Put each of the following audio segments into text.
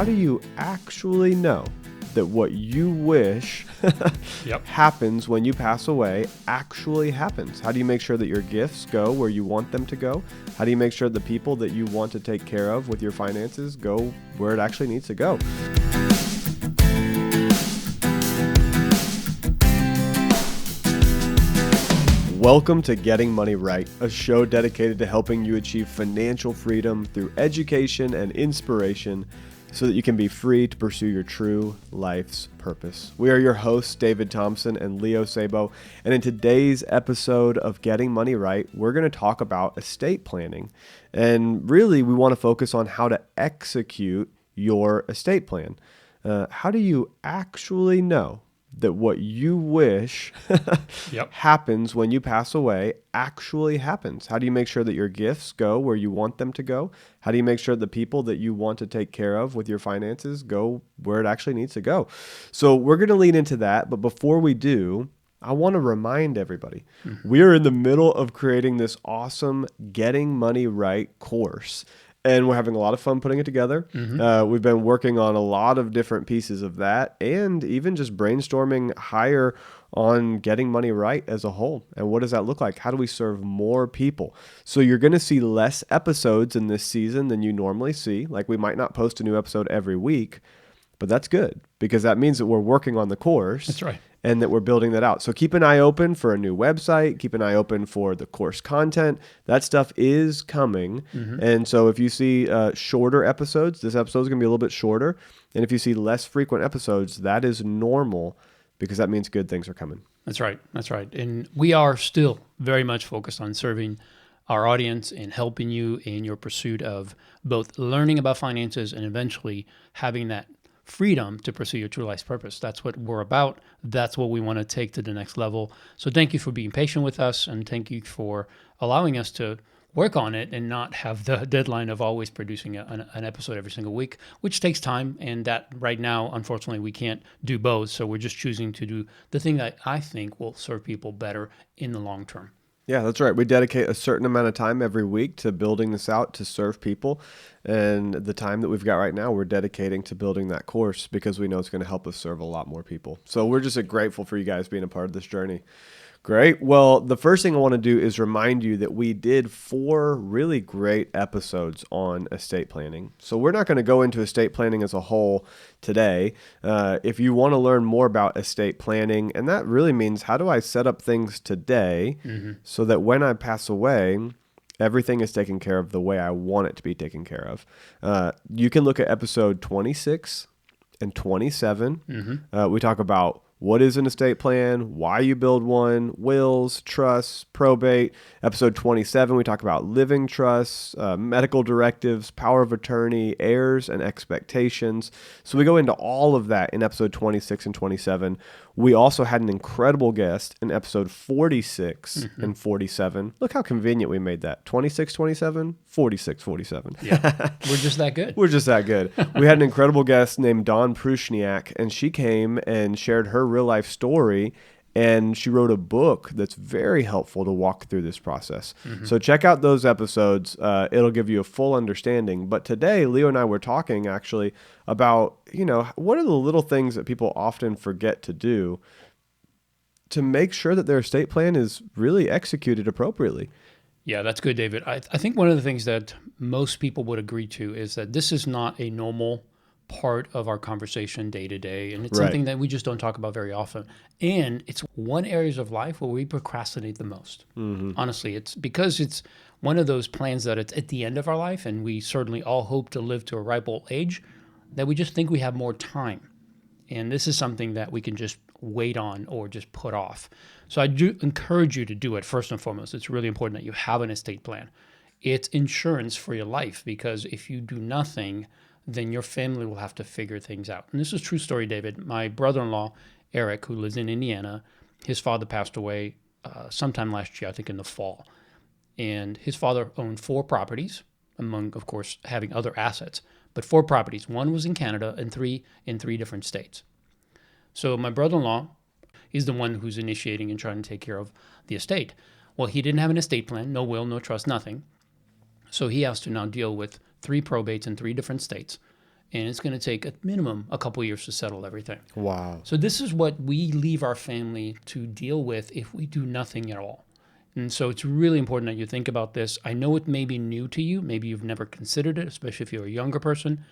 how do you actually know that what you wish happens when you pass away actually happens? How do you make sure that your gifts go where you want them to go? How do you make sure the people that you want to take care of with your finances go where it actually needs to go? Welcome to Getting Money Right, a show dedicated to helping you achieve financial freedom through education and inspiration so that you can be free to pursue your true life's purpose. We are your hosts, David Thompson and Leo Sabo, and in today's episode of Getting Money Right, we're going to talk about estate planning. And really, we want to focus on how to execute your estate plan. How do you actually know that what you wish happens when you pass away actually happens? How do you make sure that your gifts go where you want them to go? How do you make sure the people that you want to take care of with your finances go where it actually needs to go? So we're going to lean into that. But before we do, I want to remind everybody, we are in the middle of creating this awesome Getting Money Right course. And we're having a lot of fun putting it together. We've been working on a lot of different pieces of that and even just brainstorming higher on getting money right as a whole. And what does that look like? How do we serve more people? So you're going to see less episodes in this season than you normally see. Like we might not post a new episode every week, but that's good because that means that we're working on the course. That's right. And that we're building that out. So keep an eye open for a new website. Keep an eye open for the course content. That stuff is coming. And so if you see shorter episodes, this episode is going to be a little bit shorter. And if you see less frequent episodes, that is normal because that means good things are coming. That's right. That's right. And we are still very much focused on serving our audience and helping you in your pursuit of both learning about finances and eventually having that freedom to pursue your true life's purpose. That's what we're about. That's what we want to take to the next level. So thank you for being patient with us, and thank you for allowing us to work on it and not have the deadline of always producing an episode every single week, which takes time. And that right now, unfortunately, we can't do both. So we're just choosing to do the thing that I think will serve people better in the long term. Yeah, that's right. We dedicate a certain amount of time every week to building this out to serve people. And the time that we've got right now, we're dedicating to building that course because we know it's going to help us serve a lot more people. So we're just grateful for you guys being a part of this journey. Great. Well, the first thing I want to do is remind you that we did 4 really great episodes on estate planning. So we're not going to go into estate planning as a whole today. If you want to learn more about estate planning, and that really means how do I set up things today so that when I pass away, everything is taken care of the way I want it to be taken care of. You can look at episode 26 and 27. We talk about what is an estate plan, why you build one, wills, trusts, probate. Episode 27, we talk about living trusts, medical directives, power of attorney, heirs, and expectations. So we go into all of that in episode 26 and 27. We also had an incredible guest in episode 46 and 47. Look how convenient we made that. 26, 27, 46, 47. Yeah, we're just that good. We're just that good. We had an incredible guest named Dawn Prushniak, and she came and shared her real life story, and she wrote a book that's very helpful to walk through this process. So check out those episodes. It'll give you a full understanding. But today, Leo and I were talking actually about, what are the little things that people often forget to do to make sure that their estate plan is really executed appropriately. Yeah, that's good, David. I think one of the things that most people would agree to is that this is not a normal part of our conversation day to day. And it's something that we just don't talk about very often. And it's one areas of life where we procrastinate the most. Honestly, it's because it's one of those plans that it's at the end of our life, and we certainly all hope to live to a ripe old age, that we just think we have more time. And this is something that we can just wait on or just put off. So I do encourage you to do it first and foremost. It's really important that you have an estate plan. It's insurance for your life, because if you do nothing, then your family will have to figure things out. And this is a true story, David. My brother-in-law, Eric, who lives in Indiana, his father passed away sometime last year, I think in the fall. And his father owned 4 properties, among, of course, having other assets, but 4 properties. 1 was in Canada and 3 in 3 different states. So my brother-in-law is the one who's initiating and trying to take care of the estate. Well, he didn't have an estate plan, no will, no trust, nothing. So he has to now deal with 3 probates in 3 different states. and it's going to take at minimum a couple years to settle everything. Wow. So this is what we leave our family to deal with if we do nothing at all. And so it's really important that you think about this. I know it may be new to you. Maybe you've never considered it, especially if you're a younger person,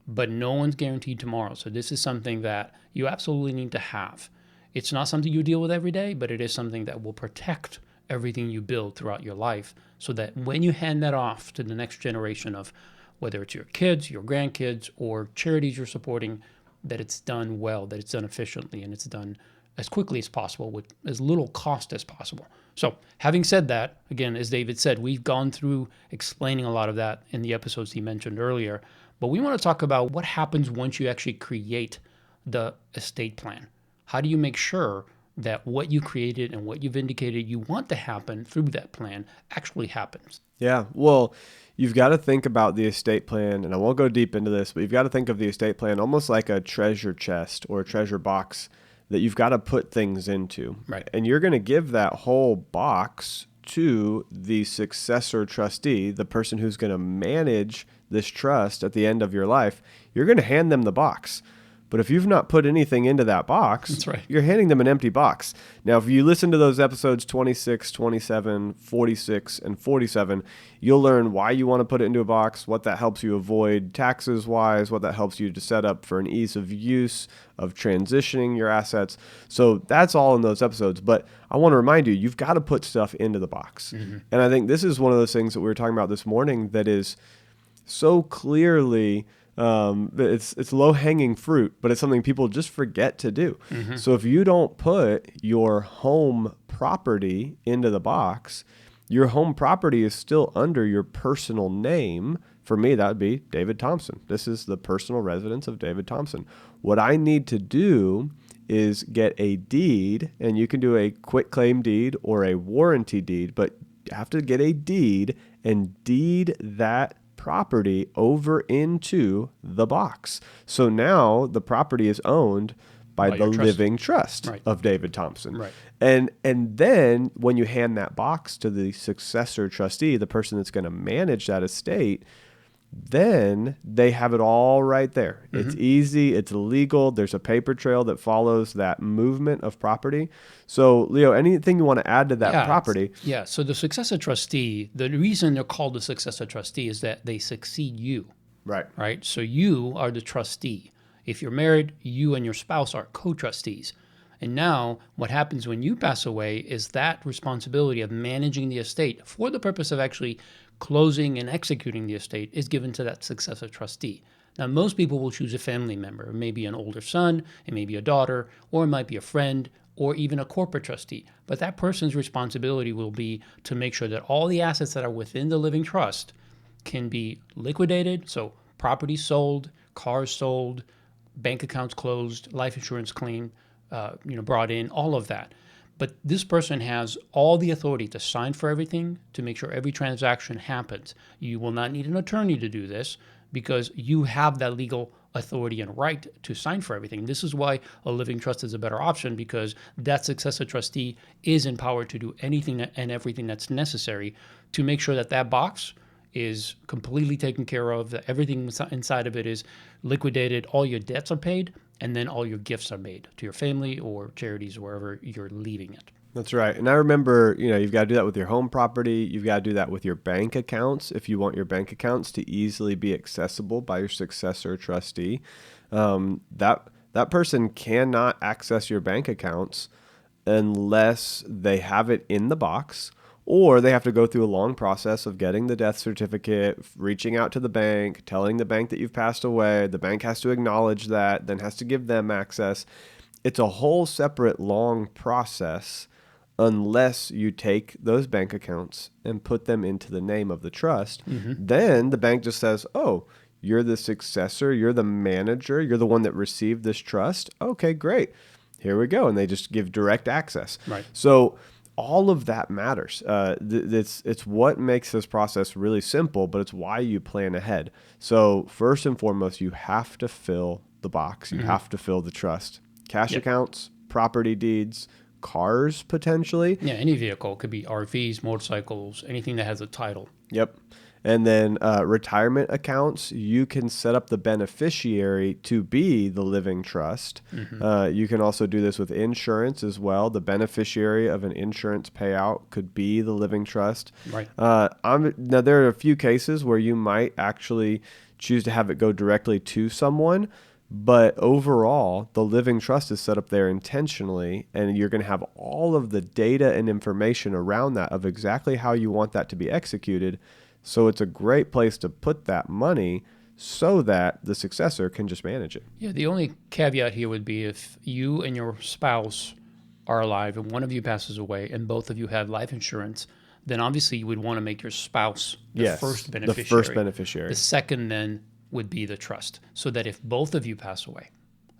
but no one's guaranteed tomorrow. So this is something that you absolutely need to have. It's not something you deal with every day, but it is something that will protect everything you build throughout your life so that when you hand that off to the next generation of whether it's your kids, your grandkids, or charities you're supporting, that it's done well, that it's done efficiently, and it's done as quickly as possible with as little cost as possible. So having said that, again, as David said, we've gone through explaining a lot of that in the episodes he mentioned earlier, but we want to talk about what happens once you actually create the estate plan. How do you make sure that what you created and what you've indicated you want to happen through that plan actually happens? Yeah, well, you've got to think about the estate plan, and I won't go deep into this, but you've got to think of the estate plan almost like a treasure chest or a treasure box that you've got to put things into. Right. And you're going to give that whole box to the successor trustee, the person who's going to manage this trust at the end of your life. You're going to hand them the box. But if you've not put anything into that box, That's right. You're handing them an empty box. Now, if you listen to those episodes 26, 27, 46, and 47, you'll learn why you want to put it into a box, what that helps you avoid taxes-wise, what that helps you to set up for an ease of use, of transitioning your assets. So that's all in those episodes. But I want to remind you, you've got to put stuff into the box. Mm-hmm. And I think this is one of those things that we were talking about this morning that is so clearly... it's low-hanging fruit, but it's something people just forget to do. Mm-hmm. So if you don't put your home property into the box, your home property is still under your personal name. For me, that would be David Thompson. This is the personal residence of David Thompson. What I need to do is get a deed, and you can do a quitclaim deed or a warranty deed, but you have to get a deed and deed that property over into the box. So now the property is owned by the living trust of David Thompson. Right. And then when you hand that box to the successor trustee, the person that's going to manage that estate, then they have it all right there. Mm-hmm. It's easy. It's legal. There's a paper trail that follows that movement of property. So, Leo, anything you want to add to that property? Yeah. So the successor trustee, the reason they're called the successor trustee is that they succeed you. Right. Right. So you are the trustee. If you're married, you and your spouse are co-trustees. And now what happens when you pass away is that responsibility of managing the estate for the purpose of actually closing and executing the estate is given to that successor trustee. Now, most people will choose a family member. It may be an older son, it may be a daughter, or it might be a friend, or even a corporate trustee. But that person's responsibility will be to make sure that all the assets that are within the living trust can be liquidated, so property sold, cars sold, bank accounts closed, life insurance claim brought in, all of that. But this person has all the authority to sign for everything, to make sure every transaction happens. You will not need an attorney to do this because you have that legal authority and right to sign for everything. This is why a living trust is a better option, because that successor trustee is empowered to do anything and everything that's necessary to make sure that that box is completely taken care of, that everything inside of it is liquidated, all your debts are paid, and then all your gifts are made to your family or charities, wherever you're leaving it. That's right. And I remember, you've got to do that with your home property. You've got to do that with your bank accounts if you want your bank accounts to easily be accessible by your successor trustee. That person cannot access your bank accounts unless they have it in the box, or they have to go through a long process of getting the death certificate, reaching out to the bank, telling the bank that you've passed away. The bank has to acknowledge that, then has to give them access. It's a whole separate long process unless you take those bank accounts and put them into the name of the trust. Mm-hmm. Then the bank just says, oh, you're the successor, you're the manager, you're the one that received this trust. Okay, great. Here we go. And they just give direct access. Right. So all of that matters. It's what makes this process really simple, but it's why you plan ahead. So first and foremost, you have to fill the box. You have to fill the trust. Cash accounts, property deeds, cars potentially. Yeah, any vehicle. It could be RVs, motorcycles, anything that has a title. Yep. And then retirement accounts, you can set up the beneficiary to be the living trust. You can also do this with insurance as well. The beneficiary of an insurance payout could be the living trust. Right. Now, there are a few cases where you might actually choose to have it go directly to someone. But overall, the living trust is set up there intentionally, and you're going to have all of the data and information around that of exactly how you want that to be executed. So it's a great place to put that money so that the successor can just manage it. Yeah, the only caveat here would be if you and your spouse are alive and one of you passes away and both of you have life insurance, then obviously you would want to make your spouse the first beneficiary. The first beneficiary. The second then would be the trust, so that if both of you pass away,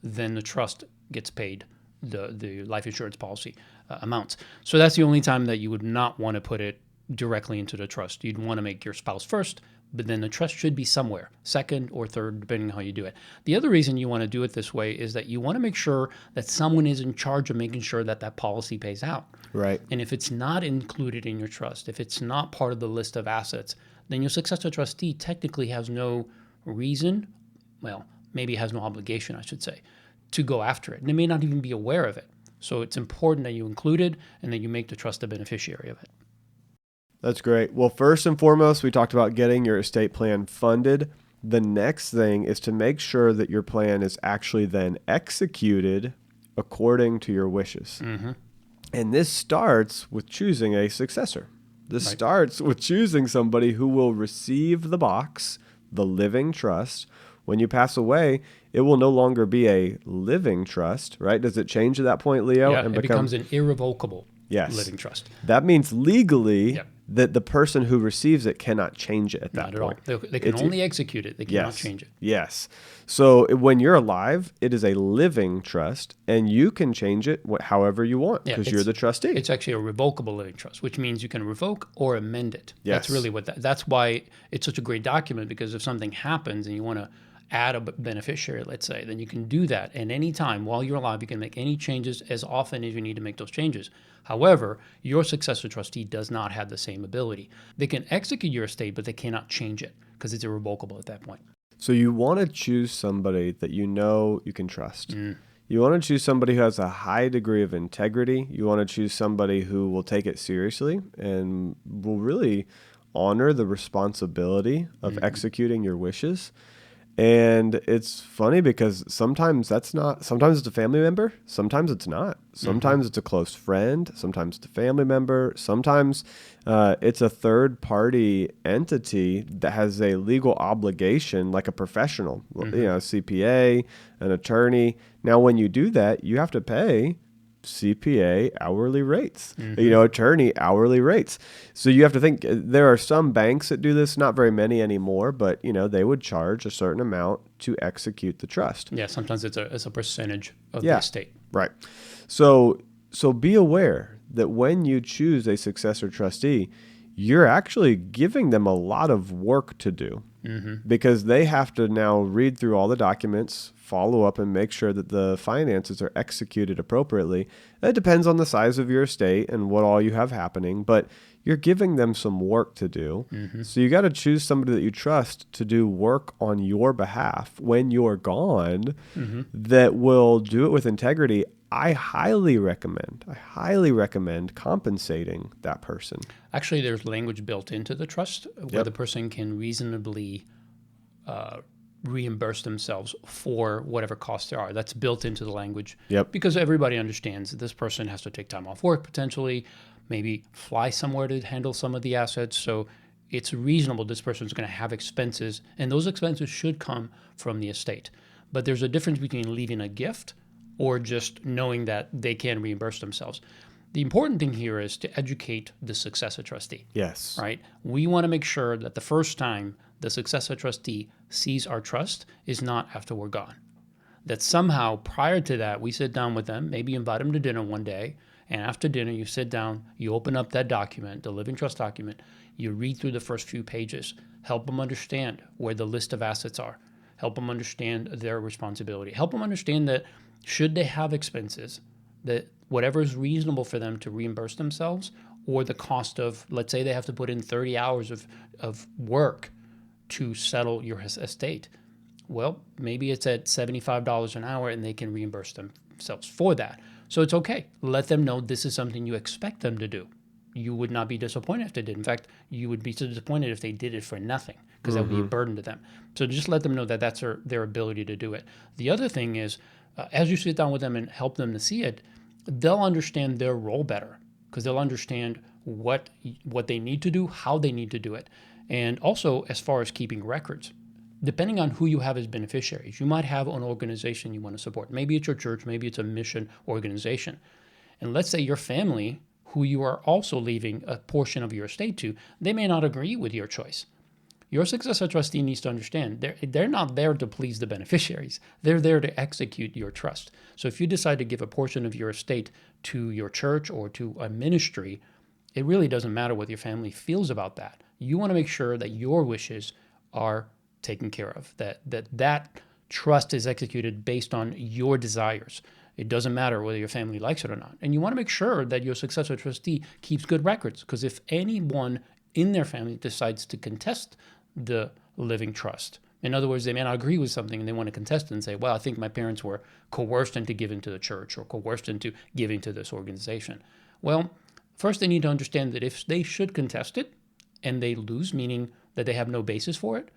then the trust gets paid the life insurance policy amounts. So that's the only time that you would not want to put it directly into the trust. You'd want to make your spouse first, but then the trust should be somewhere, second or third, depending on how you do it. The other reason you want to do it this way is that you want to make sure that someone is in charge of making sure that that policy pays out. Right. And if it's not included in your trust, if it's not part of the list of assets, then your successor trustee technically has no reason, well, maybe has no obligation, I should say, to go after it. And they may not even be aware of it. So it's important that you include it and that you make the trust the beneficiary of it. That's great. Well, first and foremost, we talked about getting your estate plan funded. The next thing is to make sure that your plan is actually then executed according to your wishes. And this starts with choosing a successor. This starts with choosing somebody who will receive the box, the living trust. When you pass away, it will no longer be a living trust, right? Does it change at that point, Leo? Yeah, it becomes an irrevocable living trust. That means legally that the person who receives it cannot change it at that point. Not at all. They can only execute it. They cannot change it. Yes. So when you're alive, it is a living trust, and you can change it however you want because you're the trustee. It's actually a revocable living trust, which means you can revoke or amend it. That's really what that's why it's such a great document, because if something happens and you want to add a beneficiary, let's say, then you can do that at any time while you're alive. You can make any changes as often as you need to make those changes. However, your successor trustee does not have the same ability. They can execute your estate, but they cannot change it because it's irrevocable at that point. So you want to choose somebody that you know you can trust. You want to choose somebody who has a high degree of integrity. You want to choose somebody who will take it seriously and will really honor the responsibility of executing your wishes. And it's funny because sometimes it's a family member, sometimes it's not. Sometimes it's a close friend, sometimes it's a family member, sometimes it's a third party entity that has a legal obligation, like a professional, a CPA, an attorney. Now, when you do that, you have to pay CPA hourly rates, attorney hourly rates. So you have to think, there are some banks that do this, not very many anymore, but they would charge a certain amount to execute the trust. Yeah, sometimes it's a percentage of the estate. Right. So be aware that when you choose a successor trustee, you're actually giving them a lot of work to do because they have to now read through all the documents, follow up, and make sure that the finances are executed appropriately. It depends on the size of your estate and what all you have happening, but you're giving them some work to do. So you got to choose somebody that you trust to do work on your behalf when you're gone that will do it with integrity. I highly recommend compensating that person. Actually, there's language built into the trust where the person can reasonably reimburse themselves for whatever costs there are. That's built into the language because everybody understands that this person has to take time off work potentially, maybe fly somewhere to handle some of the assets. So it's reasonable this person's going to have expenses, and those expenses should come from the estate. But there's a difference between leaving a gift or just knowing that they can reimburse themselves. The important thing here is to educate the successor trustee. Yes. Right? We want to make sure that the first time the successor trustee sees our trust is not after we're gone. That somehow prior to that, we sit down with them, maybe invite them to dinner one day, and after dinner you sit down, you open up that document, the living trust document, you read through the first few pages, help them understand where the list of assets are, help them understand their responsibility, help them understand that should they have expenses, that whatever is reasonable for them to reimburse themselves or the cost of, let's say they have to put in 30 hours of work to settle your estate. Well, maybe it's at $75 an hour and they can reimburse themselves for that. So it's okay. Let them know this is something you expect them to do. You would not be disappointed if they did. In fact, you would be so disappointed if they did it for nothing, because that would be a burden to them. So just let them know that that's their ability to do it. The other thing is, as you sit down with them and help them to see it, they'll understand their role better, because they'll understand what they need to do, how they need to do it. And also, as far as keeping records, depending on who you have as beneficiaries, you might have an organization you want to support. Maybe it's your church, maybe it's a mission organization. And let's say your family, who you are also leaving a portion of your estate to, they may not agree with your choice. Your successor trustee needs to understand they're not there to please the beneficiaries. They're there to execute your trust. So if you decide to give a portion of your estate to your church or to a ministry, it really doesn't matter what your family feels about that. You want to make sure that your wishes are taken care of, that trust is executed based on your desires. It doesn't matter whether your family likes it or not. And you want to make sure that your successor trustee keeps good records, because if anyone in their family decides to contest the living trust, in other words, they may not agree with something and they want to contest it and say, well, I think my parents were coerced into giving to the church or coerced into giving to this organization. Well, first they need to understand that if they should contest it and they lose, meaning that they have no basis for it,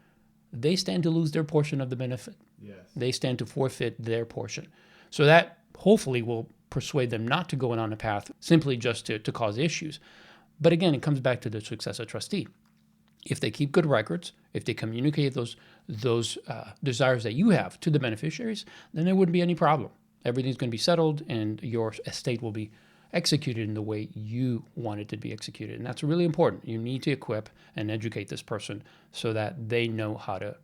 they stand to lose their portion of the benefit. Yes. They stand to forfeit their portion. So that hopefully will persuade them not to go on a path simply just to cause issues. But again, it comes back to the successor trustee. If they keep good records, if they communicate those desires that you have to the beneficiaries, then there wouldn't be any problem. Everything's going to be settled and your estate will be executed in the way you want it to be executed. And that's really important. You need to equip and educate this person so that they know how to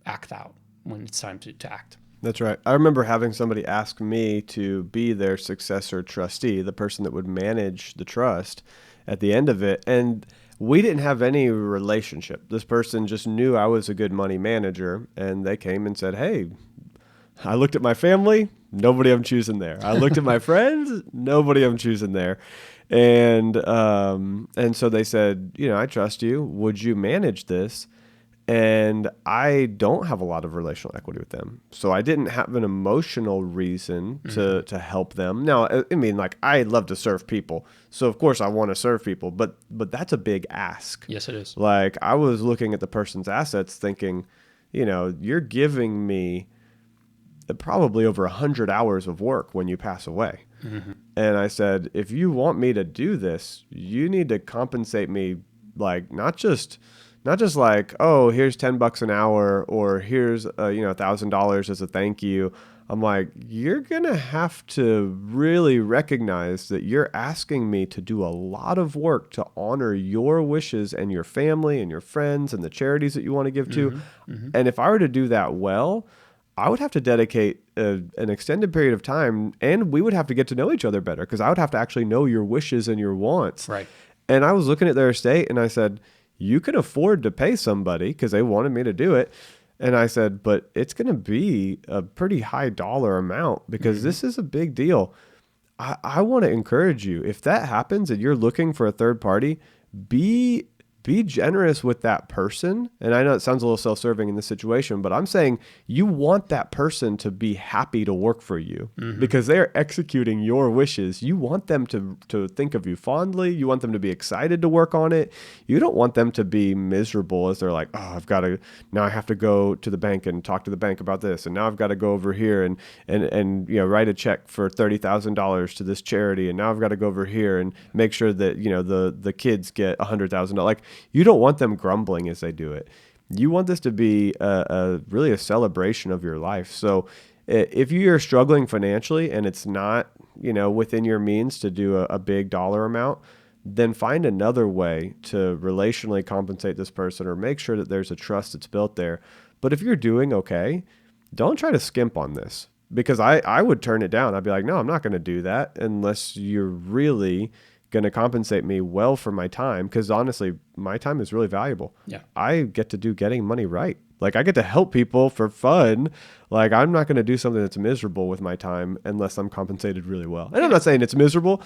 act out when it's time to act. That's right. I remember having somebody ask me to be their successor trustee, the person that would manage the trust at the end of it. And we didn't have any relationship. This person just knew I was a good money manager, and they came and said, hey, I looked at my family, nobody I'm choosing there. I looked at my friends, nobody I'm choosing there. And so they said, I trust you. Would you manage this? And I don't have a lot of relational equity with them. So I didn't have an emotional reason to help them. Now, I mean, like, I love to serve people. So, of course, I want to serve people. But that's a big ask. Yes, it is. Like, I was looking at the person's assets thinking, you're giving me probably over 100 hours of work when you pass away. Mm-hmm. And I said, if you want me to do this, you need to compensate me, like, not just like, oh, here's $10 an hour, or here's $1,000 as a thank you. I'm like, you're going to have to really recognize that you're asking me to do a lot of work to honor your wishes and your family and your friends and the charities that you want to give to. Mm-hmm. And if I were to do that well, I would have to dedicate an extended period of time, and we would have to get to know each other better, because I would have to actually know your wishes and your wants. Right. And I was looking at their estate and I said, you can afford to pay somebody, because they wanted me to do it. And I said, but it's going to be a pretty high dollar amount, because this is a big deal. I want to encourage you. If that happens and you're looking for a third party, be generous with that person. And I know it sounds a little self-serving in this situation, but I'm saying you want that person to be happy to work for you, because they're executing your wishes. You want them to think of you fondly. You want them to be excited to work on it. You don't want them to be miserable as they're like, oh, now I have to go to the bank and talk to the bank about this. And now I've got to go over here and write a check for $30,000 to this charity. And now I've got to go over here and make sure that, the kids get $100,000. Like, you don't want them grumbling as they do it. You want this to be really a celebration of your life. So if you're struggling financially and it's not, within your means to do a big dollar amount, then find another way to relationally compensate this person, or make sure that there's a trust that's built there. But if you're doing okay, don't try to skimp on this, because I would turn it down. I'd be like, no, I'm not going to do that unless you're really going to compensate me well for my time, because honestly, my time is really valuable. Yeah. I get to do getting money right. Like, I get to help people for fun. Like, I'm not going to do something that's miserable with my time unless I'm compensated really well. And I'm not saying it's miserable.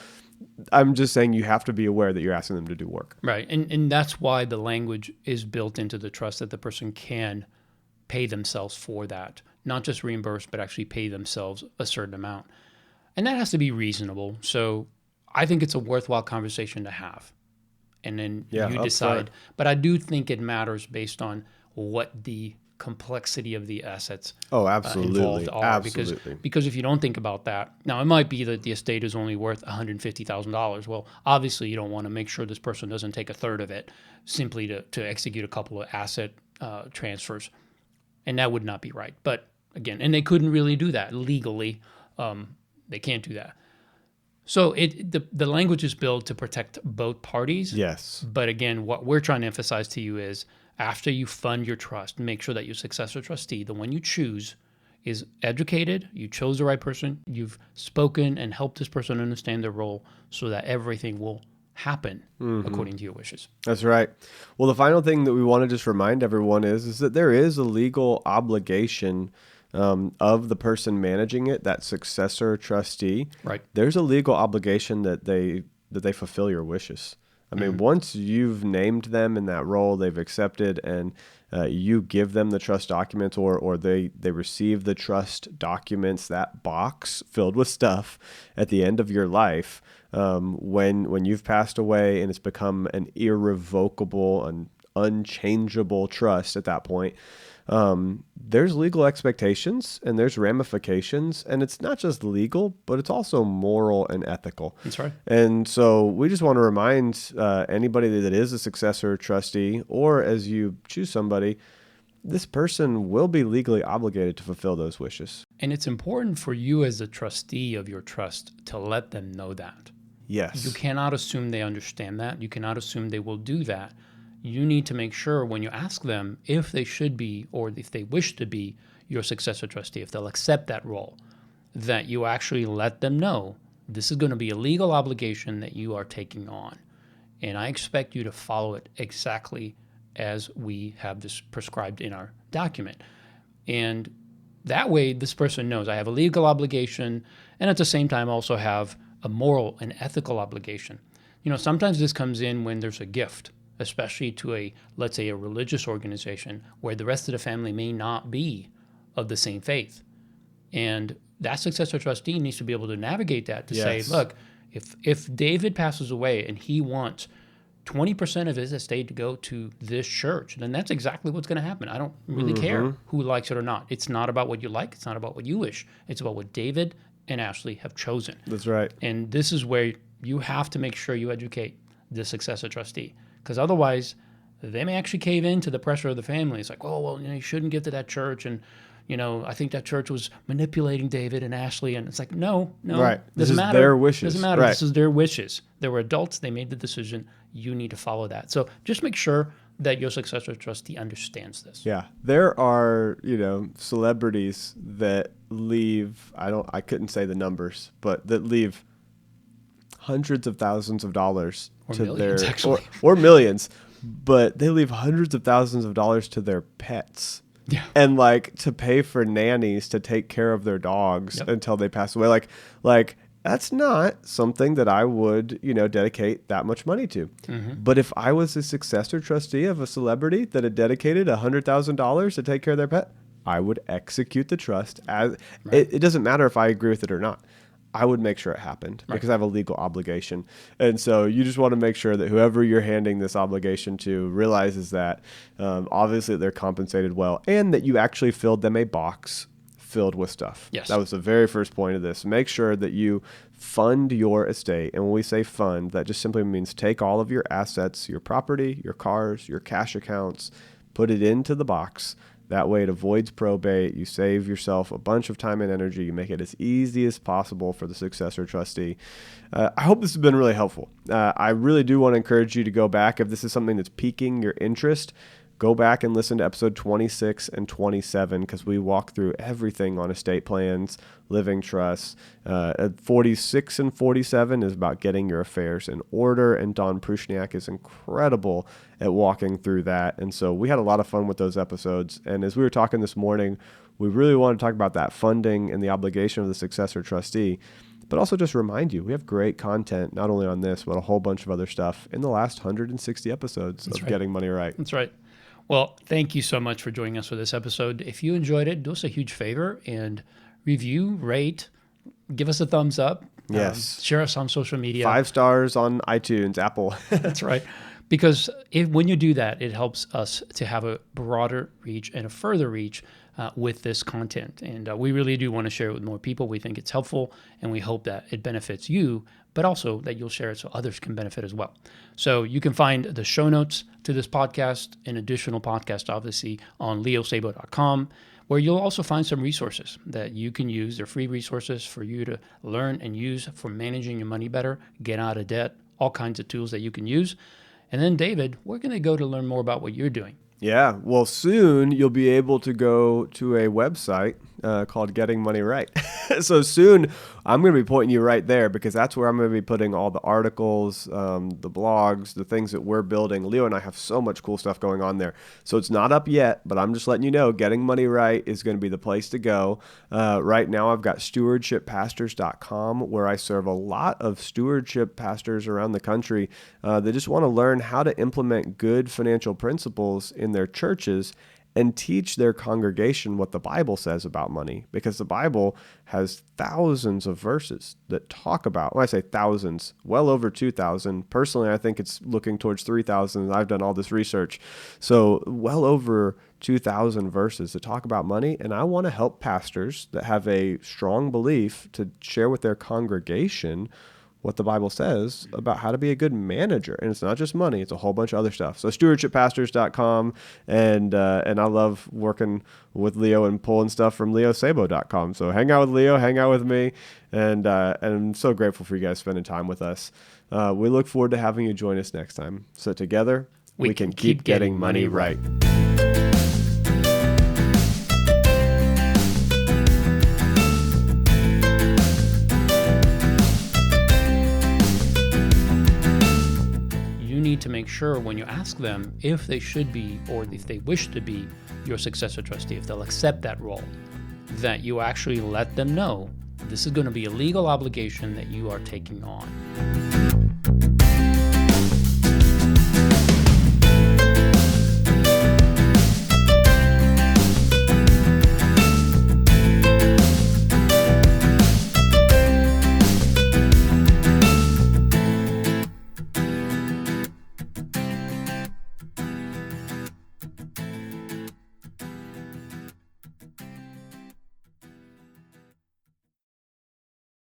I'm just saying you have to be aware that you're asking them to do work. Right. And that's why the language is built into the trust that the person can pay themselves for that. Not just reimburse, but actually pay themselves a certain amount. And that has to be reasonable. So I think it's a worthwhile conversation to have. And then you decide. But I do think it matters based on what the complexity of the assets involved are. Absolutely. Because if you don't think about that, now it might be that the estate is only worth $150,000. Well, obviously you don't want to make sure this person doesn't take a third of it simply to execute a couple of asset transfers. And that would not be right. But again, and they couldn't really do that legally. They can't do that. So the language is built to protect both parties. Yes. But again, what we're trying to emphasize to you is after you fund your trust, make sure that your successor trustee, the one you choose, is educated, you chose the right person, you've spoken and helped this person understand their role so that everything will happen according to your wishes. That's right. Well, the final thing that we want to just remind everyone is that there is a legal obligation of the person managing it, that successor trustee. Right. There's a legal obligation that they fulfill your wishes. I mean, once you've named them in that role, they've accepted, and you give them the trust documents, or they receive the trust documents, that box filled with stuff at the end of your life, when you've passed away and it's become an irrevocable and unchangeable trust at that point. There's legal expectations and there's ramifications, and it's not just legal, but it's also moral and ethical. That's right. And so we just want to remind anybody that is a successor trustee, or as you choose somebody, this person will be legally obligated to fulfill those wishes. And it's important for you as a trustee of your trust to let them know that. Yes. You cannot assume they understand that. You cannot assume they will do that. You need to make sure when you ask them if they should be, or if they wish to be your successor trustee, if they'll accept that role, that you actually let them know this is going to be a legal obligation that you are taking on. And I expect you to follow it exactly as we have this prescribed in our document. And that way, this person knows I have a legal obligation, and at the same time also have a moral and ethical obligation. You know, sometimes this comes in when there's a gift, especially to let's say a religious organization where the rest of the family may not be of the same faith. And that successor trustee needs to be able to navigate that to say, look, if David passes away and he wants 20% of his estate to go to this church, then that's exactly what's going to happen. I don't really care who likes it or not. It's not about what you like. It's not about what you wish. It's about what David and Ashley have chosen. That's right. And this is where you have to make sure you educate the successor trustee. Because otherwise, they may actually cave in to the pressure of the family. It's like, oh, well, you shouldn't give to that church. And, I think that church was manipulating David and Ashley. And it's like, no. Right. This Doesn't is matter. their wishes. Doesn't matter. Right. This is their wishes. They were adults. They made the decision. You need to follow that. So just make sure that your successor trustee understands this. Yeah. There are, celebrities that leave, I couldn't say the numbers, but that leave hundreds of thousands of dollars to millions, their or millions, but they leave hundreds of thousands of dollars to their pets. Yeah. And to pay for nannies to take care of their dogs until they pass away. Like that's not something that I would, dedicate that much money to. But if I was a successor trustee of a celebrity that had dedicated $100,000 to take care of their pet, I would execute the trust as it doesn't matter if I agree with it or not. I would make sure it happened because I have a legal obligation. And so you just want to make sure that whoever you're handing this obligation to realizes that obviously they're compensated well and that you actually filled them a box filled with stuff. Yes. That was the very first point of this. Make sure that you fund your estate. And when we say fund, that just simply means take all of your assets, your property, your cars, your cash accounts, put it into the box. That way it avoids probate. You save yourself a bunch of time and energy. You make it as easy as possible for the successor trustee. I hope this has been really helpful. I really do want to encourage you to go back. If this is something that's piquing your interest, go back and listen to episode 26 and 27 because we walk through everything on estate plans, living trusts. 46 and 47 is about getting your affairs in order, and Don Prushniak is incredible at walking through that. And so we had a lot of fun with those episodes. And as we were talking this morning, we really want to talk about that funding and the obligation of the successor trustee but also just remind you, we have great content, not only on this, but a whole bunch of other stuff in the last 160 episodes of Getting Money Right. That's right. Well, thank you so much for joining us for this episode. If you enjoyed it, do us a huge favor and review, rate, give us a thumbs up. Yes. Share us on social media. 5 stars on iTunes, Apple. That's right. Because when you do that, it helps us to have a broader reach and a further reach with this content. And we really do want to share it with more people. We think it's helpful, and we hope that it benefits you, but also that you'll share it so others can benefit as well. So you can find the show notes to this podcast and additional podcasts, obviously, on leosabo.com, where you'll also find some resources that you can use. They're free resources for you to learn and use for managing your money better, get out of debt, all kinds of tools that you can use. And then, David, we're going to go to learn more about what you're doing. Yeah, well, soon you'll be able to go to a website called Getting Money Right. So soon I'm going to be pointing you right there, because that's where I'm going to be putting all the articles, the blogs, the things that we're building. Leo and I have so much cool stuff going on there. So it's not up yet, but I'm just letting you know, Getting Money Right is going to be the place to go. Right now I've got stewardshippastors.com, where I serve a lot of stewardship pastors around the country that just want to learn how to implement good financial principles in their churches and teach their congregation what the Bible says about money, because the Bible has thousands of verses that talk about, when I say thousands, well over 2,000. Personally, I think it's looking towards 3,000. I've done all this research. So well over 2,000 verses that talk about money. And I want to help pastors that have a strong belief to share with their congregation what the Bible says about how to be a good manager. And it's not just money, it's a whole bunch of other stuff. So stewardshippastors.com, and I love working with Leo and pulling stuff from leosabo.com. So hang out with Leo, hang out with me, and I'm so grateful for you guys spending time with us. We look forward to having you join us next time. So together, we can keep getting money right. To make sure when you ask them if they should be, or if they wish to be your successor trustee, if they'll accept that role, that you actually let them know this is going to be a legal obligation that you are taking on.